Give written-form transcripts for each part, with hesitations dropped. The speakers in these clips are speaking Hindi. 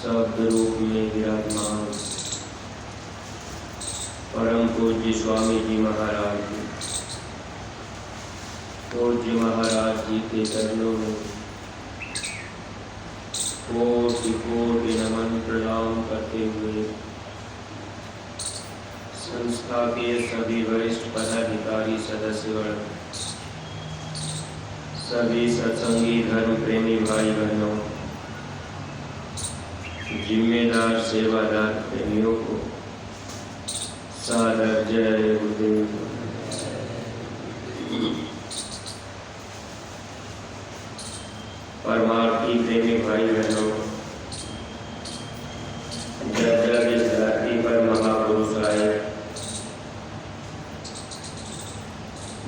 शब्द रूप में विराजमान परम पूज्य स्वामी जी महाराज जी, पूज्य महाराज जी के चरणों में कोटि कोटि नमन प्रणाम करते हुए संस्था के सभी वरिष्ठ पदाधिकारी सदस्यगण, सभी सत्संगी धर्म प्रेमी भाई बहनों, जिम्मेदार सेवादार प्रेमियों को सादर जय गुरुदेव। परमार्थी प्रेमी भाई बहनों, जब जब इस धरती पर महापुरुष आए,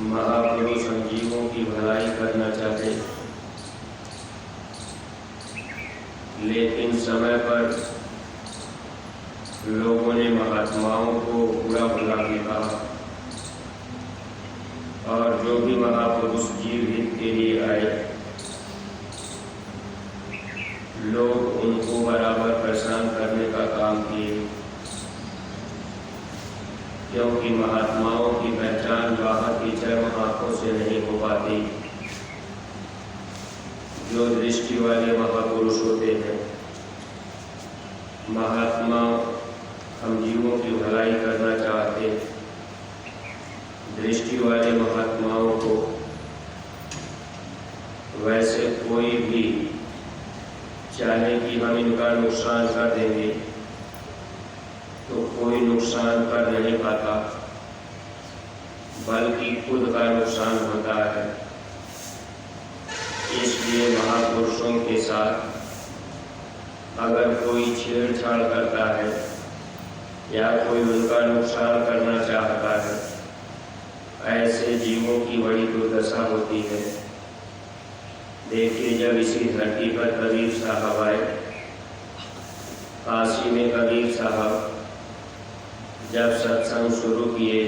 महापुरुष हम जीवों की भलाई करना चाहते, लेकिन समय पर लोगों ने महात्माओं को बुरा भला भी कहा और जो भी महापुरुष जीव हित के लिए आए, लोग उनको बराबर परेशान करने का काम किए, क्योंकि महात्माओं की पहचान बाहर की चर्म आंखों से नहीं हो पाती। जो दृष्टि वाले महापुरुष होते हैं, महात्मा हम जीवों की भलाई करना चाहते, दृष्टि वाले महात्माओं को वैसे कोई भी चाहे कि हम इनका नुकसान कर देंगे तो कोई नुकसान कर नहीं पाता, बल्कि खुद का नुकसान होता है। इसलिए महापुरुषों के साथ अगर कोई छेड़छाड़ करता है या कोई उनका नुकसान करना चाहता है, ऐसे जीवों की बड़ी दुर्दशा होती है। देखिए, जब इसी धरती पर कबीर साहब आए, काशी में कबीर साहब जब सत्संग शुरू किए,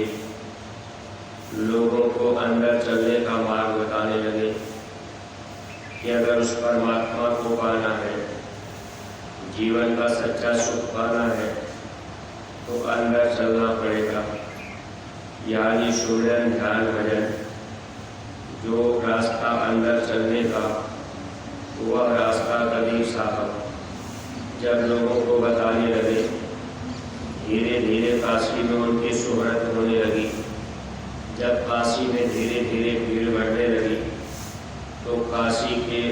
लोगों को अंदर चलने का मार्ग बताने लगे कि अगर उस परमात्मा को पाना है, जीवन का सच्चा सुख पाना है, तो अंदर चलना पड़ेगा, यानी सुमिरन ध्यान भजन। जो रास्ता अंदर चलने का, वह रास्ता कबीर साहब जब लोगों को बताने लगे, धीरे धीरे काशी में उनकी शोहरत होने लगी। जब काशी में धीरे धीरे भीड़ बढ़ने लगी, तो काशी के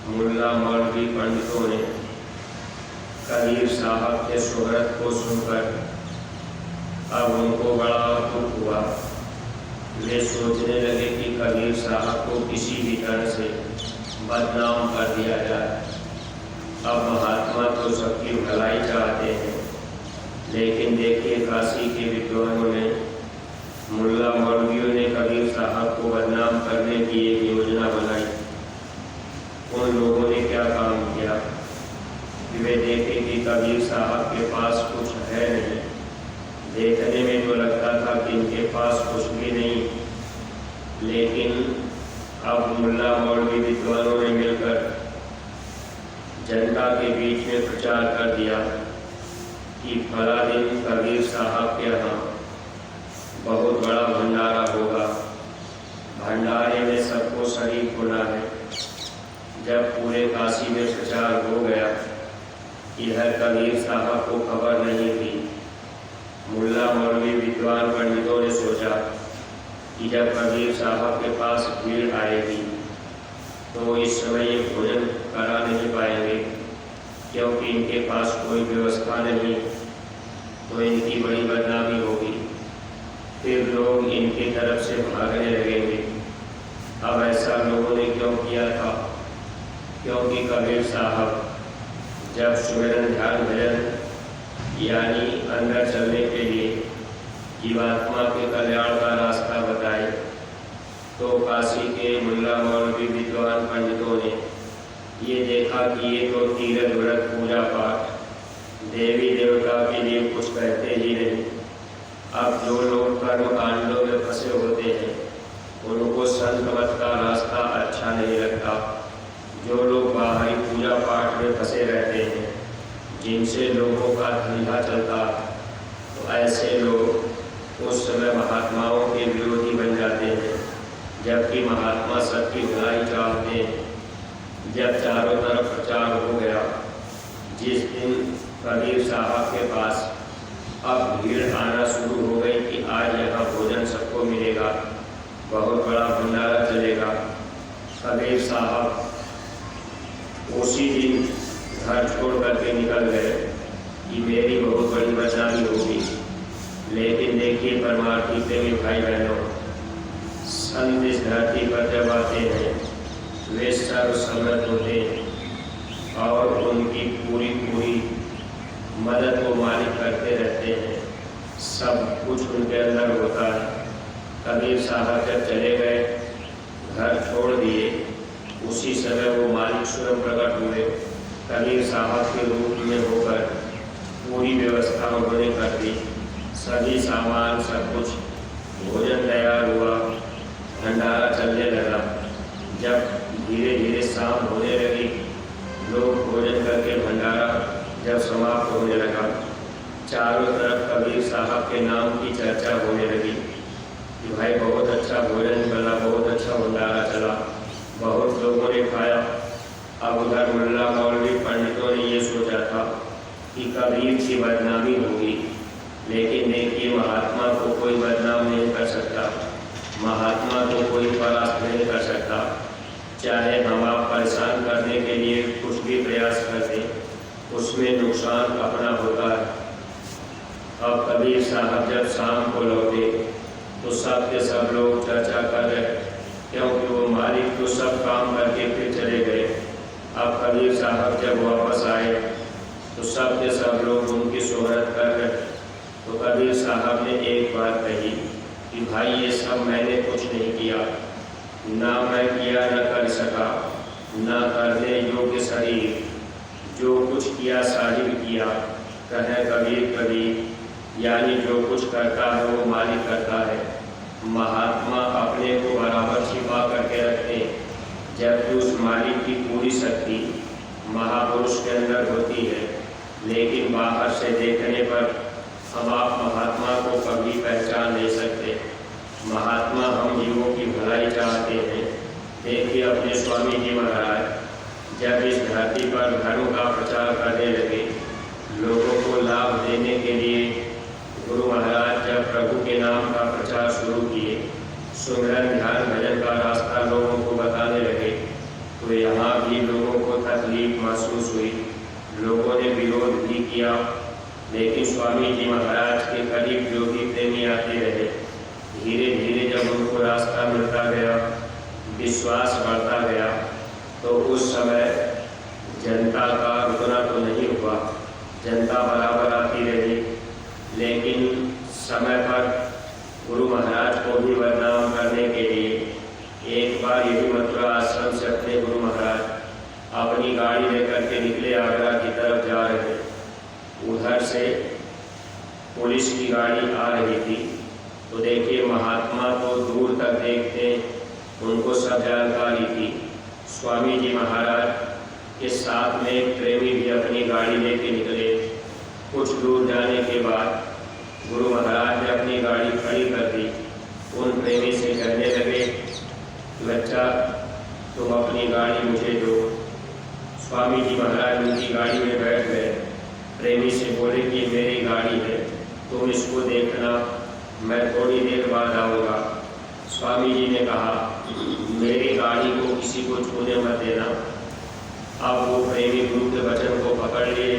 मुल्ला मौलवी पंडितों ने कबीर साहब के शोहरत को सुनकर अब उनको बड़ा दुख हुआ। वे सोचने लगे कि कबीर साहब को किसी भी तरह से बदनाम कर दिया जाए। अब महात्मा तो सबकी भलाई चाहते हैं, लेकिन देखिए, काशी के विद्वानों ने, मुल्ला मौलवियों ने कबीर साहब को बदनाम करने की एक योजना बनाई। उन लोगों ने क्या काम किया कि वे देखे कि कबीर साहब के पास कुछ है नहीं। देखने में तो लगता था कि इनके पास कुछ भी नहीं, लेकिन अब मुल्ला मौलवी विद्वानों ने मिलकर जनता के बीच में प्रचार कर दिया कि फला दिन कबीर साहब के यहाँ बहुत बड़ा भंडारा होगा, भंडारे में सबको शरीक होना है। जब पूरे काशी में प्रचार हो गया, इधर कबीर साहब को खबर नहीं थी मुल्ला मौलवी विद्वान पंडितों ने सोचा कि जब कबीर साहब के पास भीड़ आएगी तो इस समय ये भोजन करा नहीं पाएंगे, क्योंकि इनके पास कोई व्यवस्था नहीं, तो इनकी बड़ी बदनामी होगी, फिर लोग इनकी तरफ से भागने लगेंगे। अब ऐसा लोगों ने क्यों किया था? क्योंकि कबीर साहब जब सुमिरन ध्यान भजन यानी अंदर चलने के लिए जीवात्मा के कल्याण का रास्ता बताए, तो काशी के मुल्ला मौलवी विद्वान पंडितों ने ये देखा कि ये तो तीर्थ व्रत पूजा पाठ देवी देवता के लिए कुछ कहते ही नहीं। अब जो लोग कर्म कांडों में फंसे होते हैं उनको संत मत का रास्ता अच्छा नहीं लगता। जो लोग बाहरी पूजा पाठ में फंसे रहते हैं, जिनसे लोगों का धंधा चलता, तो ऐसे लोग उस समय महात्माओं के विरोधी बन जाते हैं, जबकि महात्मा सबकी भलाई चाहते हैं। जब चारों तरफ प्रचार हो गया, जिस दिन कबीर साहब के पास अब भीड़ आना शुरू हो गई कि आज यहाँ भोजन सबको मिलेगा, बहुत बड़ा भंडारा चलेगा, कबीर साहब उसी दिन घर छोड़ करके निकल गए कि मेरी बहुत बड़ी बदनामी होगी। लेकिन देखिए परमार्थी प्रेमी भाई बहनों, संत इस धरती पर जब आते हैं वे सर्वसमर्थ होते हैं और उनकी पूरी मदद को मालिक करते रहते हैं, सब कुछ उनके अंदर होता है। कबीर साहब जब चले गए, घर छोड़ दिए, उसी समय वो मालिक स्वयं प्रकट हुए, कबीर साहब के रूप में होकर पूरी व्यवस्था उन्होंने कर दी। सभी सामान सब कुछ, भोजन तैयार हुआ, भंडारा चलने लगा। जब धीरे धीरे शाम होने लगी, लोग भोजन करके भंडारा जब समाप्त होने लगा, चारों तरफ कबीर साहब के नाम की चर्चा होने लगी कि भाई बहुत अच्छा भोजन चला, बहुत अच्छा भंडारा चला, बहुत लोगों ने खाया। अब उधर मुल्ला मौलवी पंडितों ने ये सोचा था कि कबीर की बदनामी होगी, लेकिन देखिए महात्मा को कोई बदनाम नहीं कर सकता, महात्मा को कोई परास्त नहीं कर सकता। चाहे हम आप परेशान करने के लिए कुछ भी प्रयास करते, उसमें नुकसान अपना होता है। अब कबीर साहब जब शाम को लौटे तो सब के सब लोग चर्चा कर रहे, क्योंकि वो मालिक तो सब काम करके फिर चले गए। अब कबीर साहब जब वापस आए तो सब के सब लोग उनकी शोहरत कर रहे। तो कबीर साहब ने एक बात कही कि भाई ये सब मैंने कुछ नहीं किया, ना मैं किया न कर सका, ना करने योग्य शरीर, जो कुछ किया साहिब किया। कहे कबीर यानी जो कुछ करता है वो मालिक करता है। महात्मा अपने को बराबर छिपा करके रखते, जबकि उस मालिक की पूरी शक्ति महापुरुष के अंदर होती है। लेकिन बाहर से देखने पर हम आप महात्मा को कभी पहचान नहीं सकते। महात्मा हम जीवों की भलाई चाहते हैं। देखिए अपने स्वामी जी महाराज जब इस धरती पर धर्म का प्रचार करने लगे, लोगों को लाभ देने के लिए गुरु महाराज जब प्रभु के नाम का प्रचार शुरू किए, सुमिरन ध्यान भजन का रास्ता लोगों को बताने लगे, तो यहाँ भी लोगों को तकलीफ महसूस हुई, लोगों ने विरोध भी किया। लेकिन स्वामी जी महाराज के करीब जो भी प्रेमी आते रहे, धीरे धीरे जब उनको रास्ता मिलता गया, विश्वास बढ़ता गया, तो उस समय जनता का रुकना तो नहीं हुआ, जनता बराबर आती रही। लेकिन समय पर गुरु महाराज को भी बदनाम करने के लिए एक बार यही मथुरा आश्रम से अपने गुरु महाराज अपनी गाड़ी लेकर के निकले, आगरा की तरफ जा रहे। उधर से पुलिस की गाड़ी आ रही थी, तो देखिए महात्मा को दूर तक देखते, उनको सब जानकारी थी। स्वामी जी महाराज के साथ में एक प्रेमी भी अपनी गाड़ी लेके निकले। कुछ दूर जाने के बाद गुरु महाराज ने अपनी गाड़ी खड़ी कर दी, उन प्रेमी से कहने लगे, बच्चा तुम अपनी गाड़ी मुझे दो। स्वामी जी महाराज उनकी गाड़ी में बैठ गए, प्रेमी से बोले कि मेरी गाड़ी है, तुम इसको देखना, मैं थोड़ी देर बाद आऊँगा। स्वामी जी ने कहा, मेरी गाड़ी को किसी को छूने मत देना। अब वो प्रेमी गुरु के वचन को पकड़ लिए,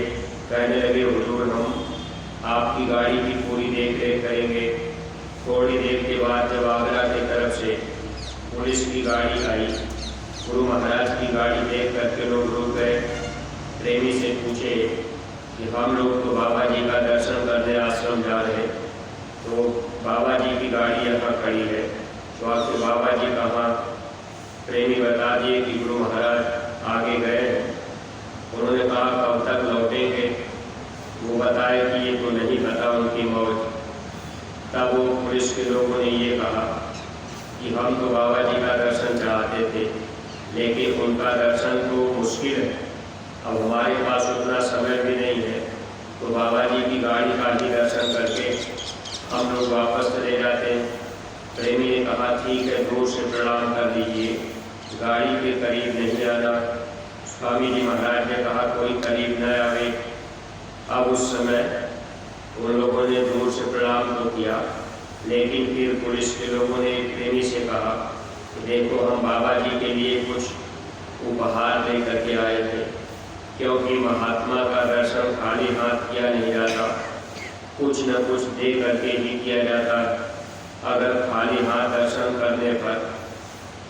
कहने लगे, हुजूर हम आपकी गाड़ी की पूरी देख रेख करेंगे। थोड़ी देर के बाद जब आगरा की तरफ से पुलिस की गाड़ी आई, गुरु महाराज की गाड़ी देख करके लोग रुक गए। प्रेमी से पूछे कि हम लोग तो बाबा जी का दर्शन करने आश्रम जा रहे, तो बाबा जी की गाड़ी यहाँ खड़ी है, तो आपके बाबा जी कहाँ? प्रेमी बता दिए कि गुरु महाराज आगे गए हैं। उन्होंने कहा, कब तक लौटेंगे? वो बताए कि ये तो नहीं पता उनकी मौत। तब वो पुलिस के लोगों ने ये कहा कि हम तो बाबा जी का दर्शन चाहते थे, लेकिन उनका दर्शन तो मुश्किल है, अब हमारे पास उतना समय भी नहीं है, तो बाबा जी की गाड़ी का ही दर्शन करके हम लोग वापस चले जाते हैं। प्रेमी ने कहा, ठीक है, दूर से प्रणाम कर दीजिए, गाड़ी के करीब नहीं आना। स्वामी जी महाराज ने कहा, कोई करीब न आवे। अब उस समय उन लोगों ने दूर से प्रणाम तो किया, लेकिन फिर पुलिस के लोगों ने प्रेमी से कहा कि देखो, हम बाबा जी के लिए कुछ उपहार ले करके आए थे, क्योंकि महात्मा का दर्शन खाली हाथ किया नहीं जाता, कुछ न कुछ दे करके ही किया जाता। अगर खाली हाथ दर्शन करने पर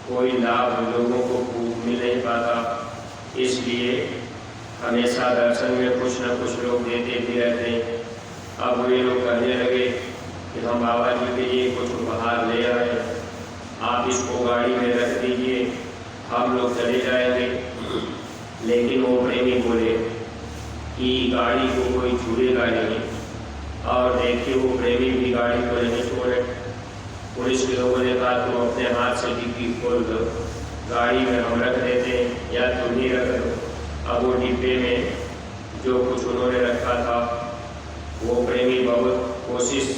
कोई लाभ लोगों को मिल नहीं पाता, इसलिए हमेशा दर्शन में कुछ न कुछ लोग देते भी रहते हैं। अब वे लोग कहने लगे कि हम बाबा जी के लिए कुछ उपहार ले आए, आप इसको गाड़ी में रख दीजिए, हम लोग चले जाएंगे। लेकिन वो प्रेमी बोले कि गाड़ी को कोई छूएगा नहीं, और देखिए वो प्रेमी भी गाड़ी को नहीं छोड़े। पुलिस के लोगों ने कहा, तुम अपने हाथ से डिब्बी खोल दो, गाड़ी में हम रख देते हैं, या तुम ही रख दो। अब वो डिब्बे में जो कुछ उन्होंने रखा था, वो प्रेमी बहुत कोशिश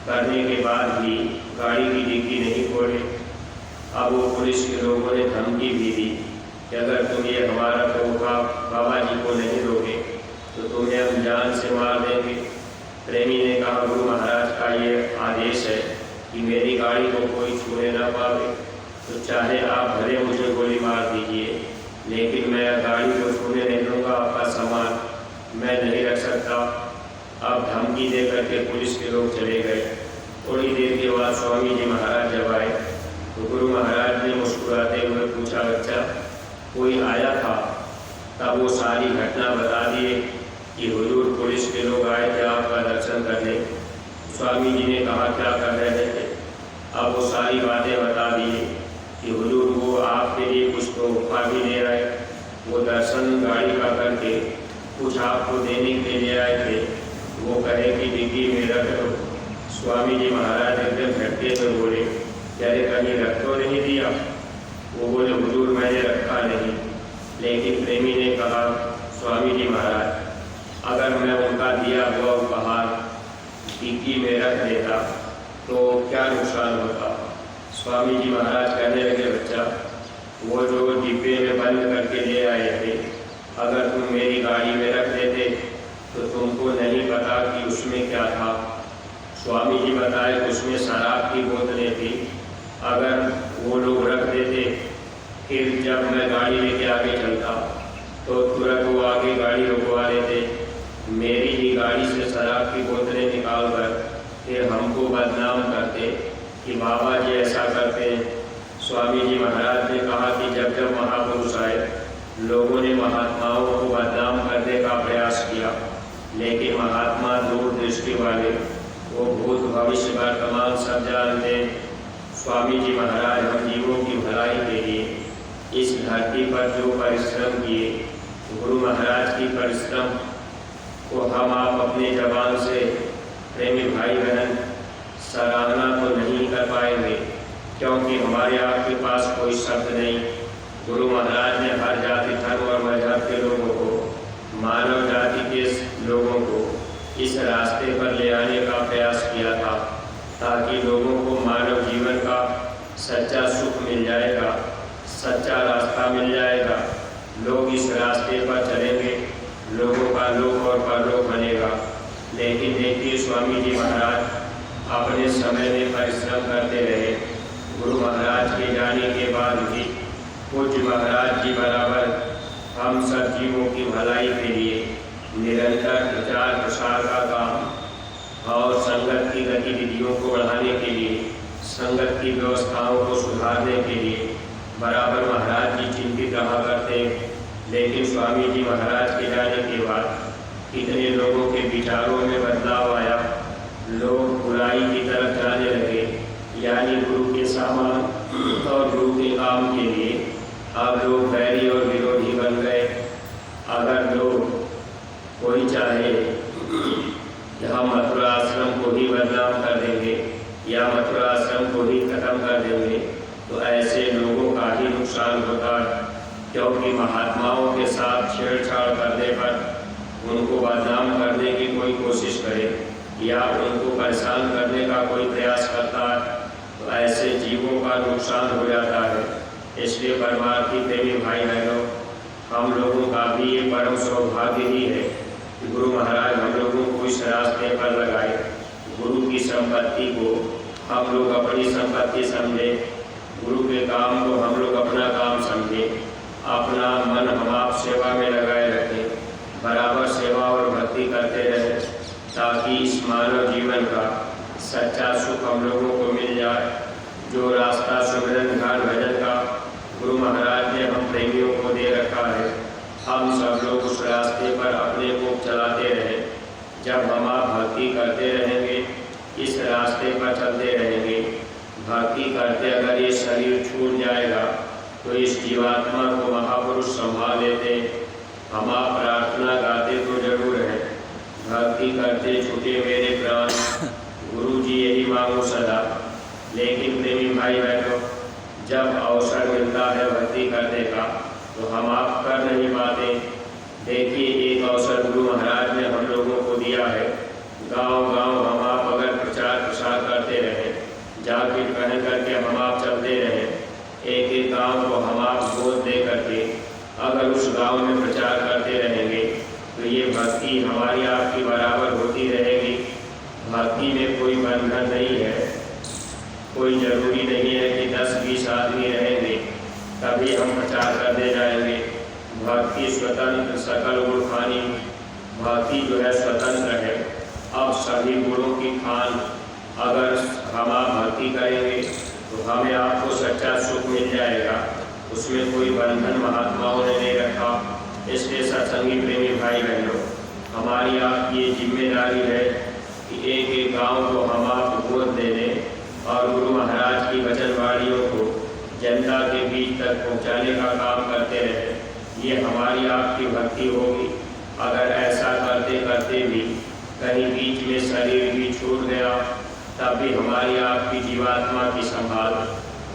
करने के बाद भी गाड़ी की डिग्गी नहीं खोले। अब वो पुलिस के लोगों ने धमकी भी दी कि अगर तुम ये हमारा तोहफा बाबा जी को नहीं दोगे तो तुम्हें हम जान से मार देंगे। प्रेमी ने कहा, गुरु महाराज का ये आदेश है कि मेरी गाड़ी को कोई छूने ना पावे, तो चाहे आप भले मुझे गोली मार दीजिए, लेकिन मैं गाड़ी को छूने नहीं दूँगा, आपका सामान मैं नहीं रख सकता। अब धमकी दे करके पुलिस के लोग चले गए। थोड़ी देर के बाद स्वामी जी महाराज जब आए तो गुरु महाराज ने मुस्कुराते हुए पूछा, बच्चा कोई आया था? तब वो सारी घटना बता दिए कि हुजूर पुलिस के लोग आए थे आपका दर्शन करने। स्वामी जी ने कहा, क्या कर रहे थे? अब वो सारी बातें बता दिए कि हुजूर वो आपके लिए कुछ तोहफा भी ले रहे, वो दर्शन गाड़ी का करके कुछ आपको देने के लिए आए थे, वो कहे कि डिग्गी में रख दो। स्वामी जी महाराज एकदम झटके में बोले, अरे कहीं रख तो नहीं दिया? वो बोले, हुजूर मैंने रखा नहीं। लेकिन प्रेमी ने कहा, स्वामी जी महाराज अगर मैं उनका दिया हुआ उपहार डिग्गी में रख देता तो क्या नुकसान होता? स्वामी जी महाराज कहने लगे, बच्चा वो जो डिब्बे में बंद करके ले आए थे, अगर तुम मेरी गाड़ी में रख देते तो तुमको नहीं पता कि उसमें क्या था। स्वामी जी बताए कि उसमें शराब की बोतलें थी। अगर वो लोग रख देते, फिर जब मैं गाड़ी लेके आगे चलता तो तुरंत वो आगे गाड़ी रुकवा लेते, मेरी ही गाड़ी से शराब की बोतलें निकाल कर फिर हमको बदनाम करते कि बाबा जी ऐसा करते हैं। स्वामी जी महाराज ने कहा कि जब जब महापुरुष आए, लोगों ने महात्माओं को बदनाम करने का प्रयास किया, लेकिन महात्मा दूरदृष्टि वाले, वो भूत भविष्य वर्तमान सब जानते। स्वामी जी महाराज हम जीवों की भलाई के लिए इस धरती पर जो परिश्रम किए, गुरु महाराज की परिश्रम को हम आप अपने जबान से प्रेमी भाई बहन सराहना तो नहीं कर पाएंगे, क्योंकि हमारे आपके पास कोई शब्द नहीं। गुरु महाराज ने हर जाति धर्म और मजहब के लोगों को, मानव जाति के लोगों को इस रास्ते पर ले आने का प्रयास किया था, ताकि लोगों को मानव जीवन का सच्चा सुख मिल जाएगा, सच्चा रास्ता मिल जाएगा। लोग इस रास्ते पर चलेंगे, लोगों का लोक और परलोक बनेगा। लेकिन देखिए स्वामी जी महाराज अपने समय में परिश्रम करते रहे। गुरु महाराज के जाने के बाद भी पूज्य महाराज जी बराबर हम सब जीवों की भलाई के लिए निरंतर प्रचार प्रसार का काम और संगत की गतिविधियों को बढ़ाने के लिए, संगत की व्यवस्थाओं को सुधारने के लिए बराबर महाराज जी चिंतित रहा करते। लेकिन स्वामी जी महाराज के जाने के बाद कितने लोगों के विचारों में बदलाव आया। लोग बुराई की तरफ जाने लगे, यानी गुरु के सामान और गुरु के काम के लिए अब लोग बैरी और विरोधी बन गए। अगर लोग कोई चाहे यहाँ मथुरा आश्रम को ही बदनाम कर देंगे या मथुरा आश्रम को ही खत्म कर देंगे तो ऐसे लोगों का ही नुकसान होता है, क्योंकि महात्माओं के साथ छेड़छाड़ करने पर उनको बदनाम करने की कोई कोशिश करे या उनको परेशान करने का कोई प्रयास करता है तो ऐसे जीवों का नुकसान हो जाता है। इसलिए परमार्थी प्रेमी भाई बहनों, हम लोगों का भी ये परम सौभाग्य ही है कि गुरु महाराज हम लोगों को इस रास्ते पर लगाए। गुरु की संपत्ति को हम लोग अपनी संपत्ति समझे, गुरु के काम को हम लोग अपना काम समझे, अपना मन हम आप सेवा में लगाए रखें, बराबर सेवा और भक्ति करते रहें, ताकि इस मानव जीवन का सच्चा सुख हम लोगों को मिल जाए। जो रास्ता सुमिरन ध्यान भजन का गुरु महाराज ने हम प्रेमियों को दे रखा है, हम सब लोग उस रास्ते पर अपने को चलाते रहें। जब हम आप भक्ति करते रहेंगे, इस रास्ते पर चलते रहेंगे, भक्ति करते अगर ये शरीर छूट जाएगा तो इस जीवात्मा को महापुरुष संभाल लेते। हम आप प्रार्थना गाते तो जरूर है, भक्ति करते छूटे मेरे प्राण, गुरु जी यही मांगो सदा। लेकिन प्रेमी भाई बहनों, जब अवसर मिलता है भक्ति करने का तो हम आप कर नहीं पाते। देखिए, एक अवसर गुरु महाराज ने हम लोगों को दिया है। गांव-गांव हम आप अगर प्रचार प्रसार करते रहें, जाकिर पहन करके हम आप चलते रहें, एक एक गांव को हम आप गोद दे करके अगर उस गांव में प्रचार करते रहेंगे तो ये भक्ति हमारी आपकी बराबर होती रहेगी। भक्ति में कोई बंधन नहीं है, कोई जरूरी नहीं है कि 10-20 आदमी रहेंगे तभी हम प्रचार करते जाएंगे। भक्ति स्वतंत्र सकल गुण खानी, भक्ति जो है स्वतंत्र है। अब सभी गुणों की खान अगर हम आप भक्ति करेंगे तो हमें आपको सच्चा सुख मिल जाएगा, उसमें कोई बंधन महात्माओं ने नहीं रखा। इसलिए सत्संगी प्रेमी भाई बहनों, हमारी आपकी ये जिम्मेदारी है कि एक एक गांव को हम आप गोद दे दें और गुरु महाराज की वचनवाणियों को जनता के बीच तक पहुंचाने का काम करते रहें। ये हमारी आपकी भक्ति होगी। अगर ऐसा करते करते भी कहीं बीच में शरीर भी छूट गया तब भी हमारी आपकी जीवात्मा की संभाल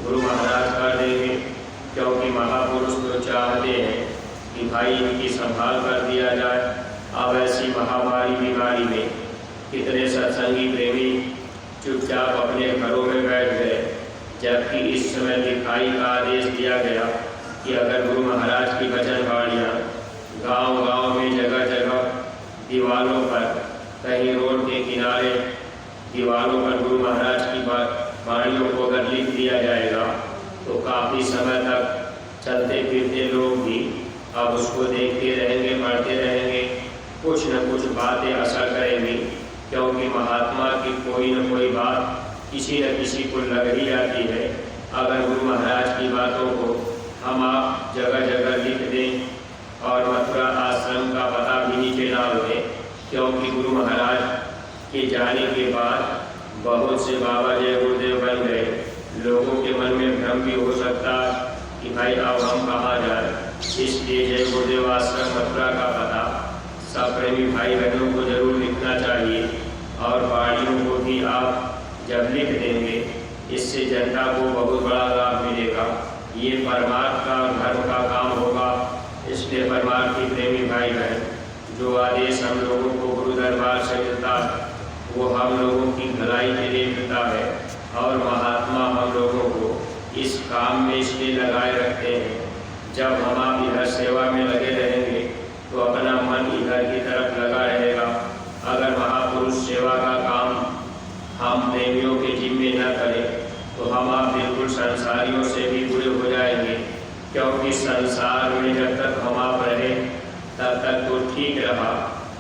गुरु महाराज कर देंगे, क्योंकि महापुरुष तो चाहते हैं कि भाई इनकी संभाल कर दिया जाए। अब ऐसी महामारी बीमारी में कितने सत्संगी प्रेमी चुपचाप अपने घरों में बैठ गए, जबकि इस समय लिखाई का आदेश दिया गया कि अगर गुरु महाराज की वचनवाणियाँ गांव-गांव में जगह जगह दीवारों पर, कहीं रोड के किनारे दीवारों पर गुरु महाराज की वाणियों को अगर लिख दिया जाएगा तो काफ़ी समय तक चलते फिरते लोग भी अब उसको देखते रहेंगे, पढ़ते रहेंगे, कुछ न कुछ बातें असर करेंगी, क्योंकि महात्मा की कोई न कोई बात किसी न किसी को लग ही जाती है। अगर गुरु महाराज की बातों को हम आप जगह जगह लिख दें और मथुरा आश्रम का पता भी नीचे डाल दें, क्योंकि गुरु महाराज के जाने के बाद बहुत से बाबा जय गुरुदेव बन गए। लोगों के मन में भ्रम भी हो सकता है कि भाई अब हम कहाँ जाए, इसलिए जय गुरुदेव आश्रम मथुरा का पता सब प्रेमी भाई बहनों को जरूर लिखना चाहिए। और वाणियों को भी आप जब लिख देंगे, इससे जनता को बहुत बड़ा लाभ मिलेगा। ये परमार्थ का धर्म का काम होगा। इसलिए परमार्थी प्रेमी भाई बहन, जो आदेश हम लोगों को गुरु दरबार से मिलता है वो हम लोगों की भलाई के लिए मिलता है, और महात्मा हम लोगों को इस काम में इसलिए लगाए रखते हैं। जब हम आप इधर सेवा में लगे रहेंगे तो अपना मन इधर की तरफ लगा रहेगा। अगर महापुरुष सेवा का क्योंकि संसार में जब तक हम आप रहे तब तक तो ठीक रहा,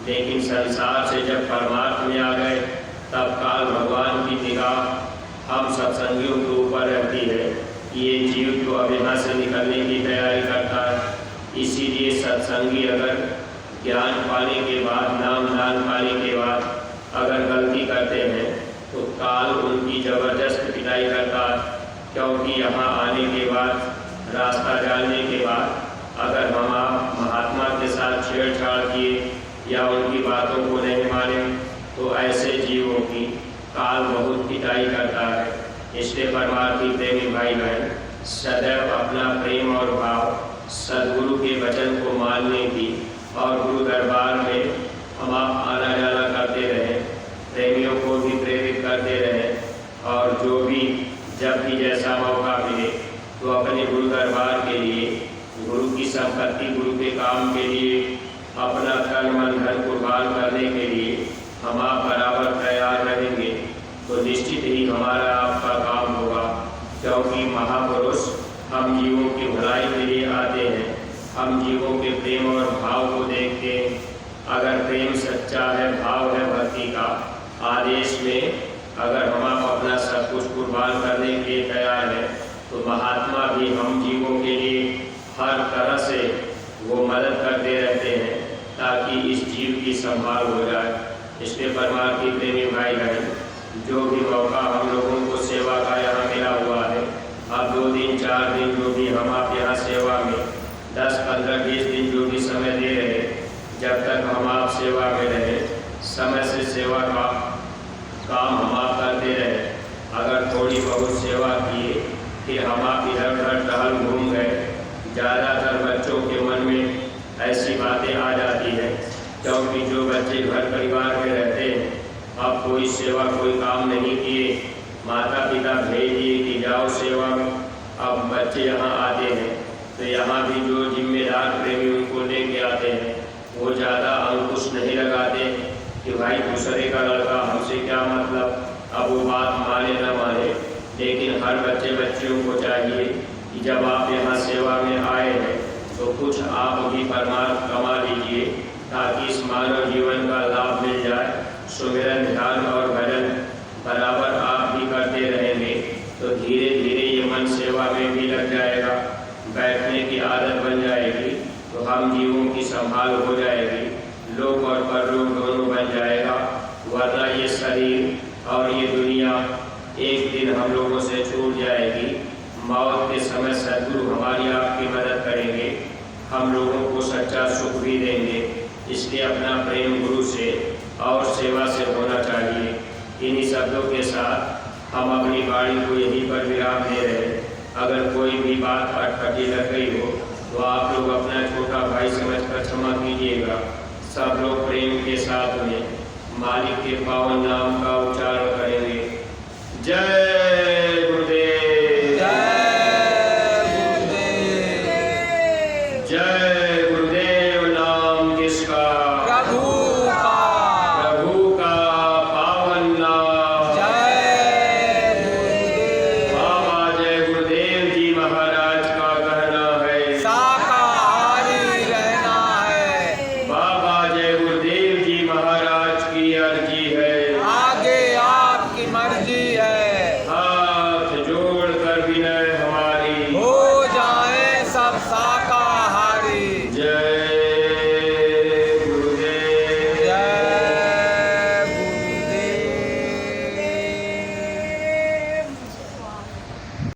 लेकिन संसार से जब परमात्मा में आ गए तब काल भगवान की निगाह हम सत्संगियों के ऊपर रहती है। ये जीव तो अब यहाँ से निकलने की तैयारी करता है। इसीलिए सत्संगी अगर ज्ञान पाने के बाद, नाम दान पाने के बाद अगर गलती करते हैं तो काल उनकी ज़बरदस्त पिटाई करता है। क्योंकि यहाँ आने के बाद, रास्ता जानने के बाद अगर हम आप महात्मा के साथ छेड़छाड़ किए या उनकी बातों को नहीं माने तो ऐसे जीवों की काल बहुत पिटाई करता है। इसलिए परमार्थी प्रेमी भाई बहन सदैव अपना प्रेम और भाव सद्गुरु के वचन को मानने की और गुरु दरबार में हम आप आना जाना करते रहें, प्रेमियों को भी प्रेरित करते रहें और जो भी जब भी जैसा मौका मिले तो अपने गुरु दरबार के लिए, गुरु की संपत्ति, गुरु के काम के लिए, अपना तन मन धन कुर्बान करने के लिए हम आप बराबर तैयार रहेंगे तो निश्चित ही हमारा आपका काम होगा। क्योंकि महापुरुष हम जीवों की भलाई के लिए आते हैं, हम जीवों के प्रेम और भाव को देखते हैं। अगर प्रेम सच्चा है, भाव है भक्ति का, आदेश में अगर हम आप अपना सब कुछ कुर्बान करने के लिए तैयार हैं तो महात्मा भी हम जीवों के लिए हर तरह से वो मदद करते रहते हैं ताकि इस जीव की संभाल हो जाए। इसलिए परमार्थी प्रेमी भाई बहन जो भी मौका हम लोगों को सेवा का यहाँ मिला हुआ है, अब 2 दिन 4 दिन जो भी हम आप यहाँ सेवा में 10, 15, 20 दिन जो भी समय दे रहे, जब तक हम आप सेवा में रहे, समय से सेवा का काम हम आप करते रहे। अगर थोड़ी बहुत सेवा किए कि हम आप इधर उधर टहल घूम गए, ज़्यादातर बच्चों के मन में ऐसी बातें आ जाती हैं। क्योंकि जो बच्चे घर परिवार में रहते हैं, अब कोई सेवा कोई काम नहीं किए, माता पिता भेज दिए कि जाओ सेवा में, अब बच्चे यहाँ आते हैं तो यहाँ भी जो जिम्मेदार प्रेमी उनको लेके आते हैं वो ज़्यादा अंकुश नहीं लगाते कि भाई दूसरे का लड़का हमसे क्या मतलब, अब वो बात माने न माने। लेकिन हर बच्चे बच्चियों को चाहिए कि जब आप यहाँ सेवा में आए हैं तो कुछ आप भी परमार्थ कमा लीजिए ताकि इस मानव जीवन का लाभ मिल जाए। सुमिरन, ध्यान और भजन बराबर आप भी करते रहेंगे तो धीरे धीरे ये मन सेवा में भी लग जाएगा, बैठने की आदत बन जाएगी तो हम जीवों की संभाल हो जाएगी, लोक और परलोक दोनों बन जाएगा। वरना ये शरीर और ये दुनिया एक दिन हम लोगों से छूट जाएगी। मौत के समय सद्गुरु हमारी आपकी मदद करेंगे, हम लोगों को सच्चा सुख भी देंगे। इसलिए अपना प्रेम गुरु से और सेवा से होना चाहिए। इन्हीं शब्दों के साथ हम अपनी वाणी को यहीं पर विराम दे रहे हैं। अगर कोई भी बात अटपटी लग गई हो तो आप लोग अपना छोटा भाई समझकर क्षमा कीजिएगा। सब लोग प्रेम के साथ में मालिक के पावन नाम का उच्चारण करेंगे। जय